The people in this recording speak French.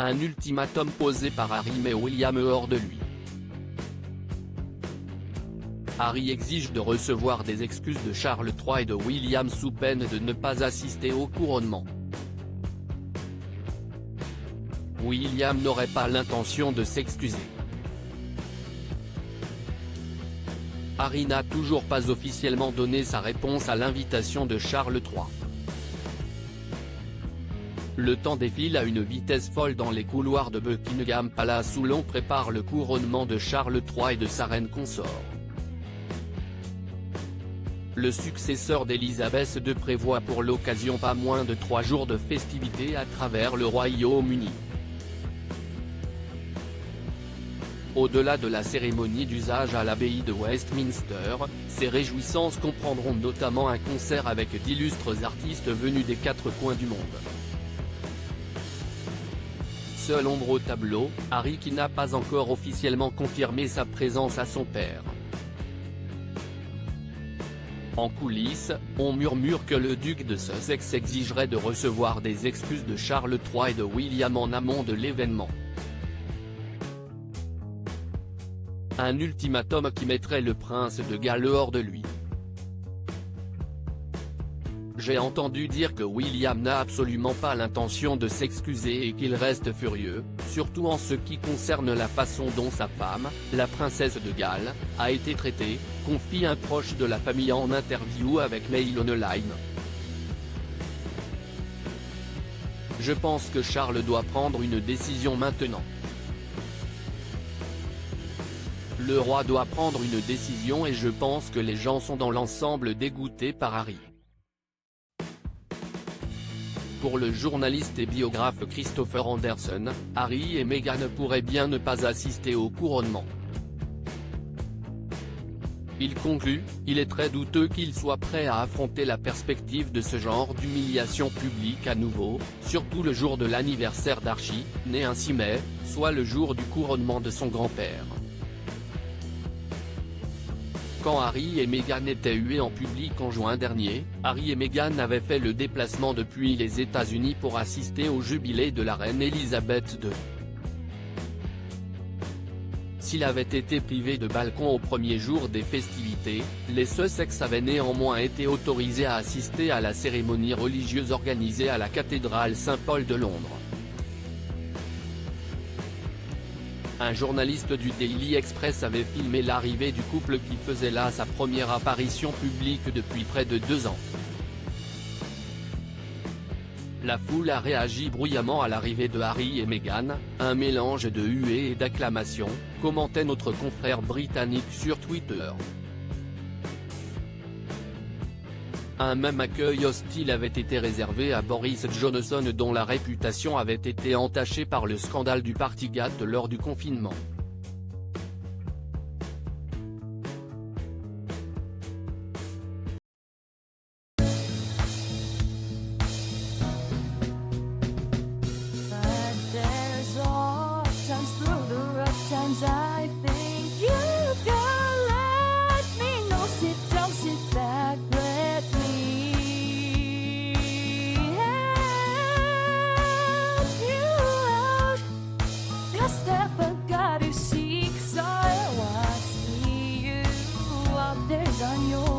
Un ultimatum posé par Harry met William hors de lui. Harry exige de recevoir des excuses de Charles III et de William sous peine de ne pas assister au couronnement. William n'aurait pas l'intention de s'excuser. Harry n'a toujours pas officiellement donné sa réponse à l'invitation de Charles III. Le temps défile à une vitesse folle dans les couloirs de Buckingham Palace où l'on prépare le couronnement de Charles III et de sa reine consort. Le successeur d'Élisabeth II prévoit pour l'occasion pas moins de 3 jours de festivités à travers le Royaume-Uni. Au-delà de la cérémonie d'usage à l'abbaye de Westminster, ces réjouissances comprendront notamment un concert avec d'illustres artistes venus des 4 coins du monde. Seule ombre au tableau, Harry qui n'a pas encore officiellement confirmé sa présence à son père. En coulisses, on murmure que le duc de Sussex exigerait de recevoir des excuses de Charles III et de William en amont de l'événement. Un ultimatum qui mettrait le prince de Galles hors de lui. J'ai entendu dire que William n'a absolument pas l'intention de s'excuser et qu'il reste furieux, surtout en ce qui concerne la façon dont sa femme, la princesse de Galles, a été traitée, confie un proche de la famille en interview avec Mail Online. Je pense que Charles doit prendre une décision maintenant. Le roi doit prendre une décision et je pense que les gens sont dans l'ensemble dégoûtés par Harry. Pour le journaliste et biographe Christopher Anderson, Harry et Meghan pourraient bien ne pas assister au couronnement. Il conclut, il est très douteux qu'il soit prêt à affronter la perspective de ce genre d'humiliation publique à nouveau, surtout le jour de l'anniversaire d'Archie, né un 6 mai, soit le jour du couronnement de son grand-père. Quand Harry et Meghan étaient hués en public en juin dernier, Harry et Meghan avaient fait le déplacement depuis les États-Unis pour assister au jubilé de la reine Elisabeth II. S'il avait été privé de balcon au premier jour des festivités, les Sussex avaient néanmoins été autorisés à assister à la cérémonie religieuse organisée à la cathédrale Saint-Paul de Londres. Un journaliste du Daily Express avait filmé l'arrivée du couple qui faisait là sa première apparition publique depuis près de 2 ans. La foule a réagi bruyamment à l'arrivée de Harry et Meghan, un mélange de huées et d'acclamations, commentait notre confrère britannique sur Twitter. Un même accueil hostile avait été réservé à Boris Johnson dont la réputation avait été entachée par le scandale du Partygate lors du confinement. On your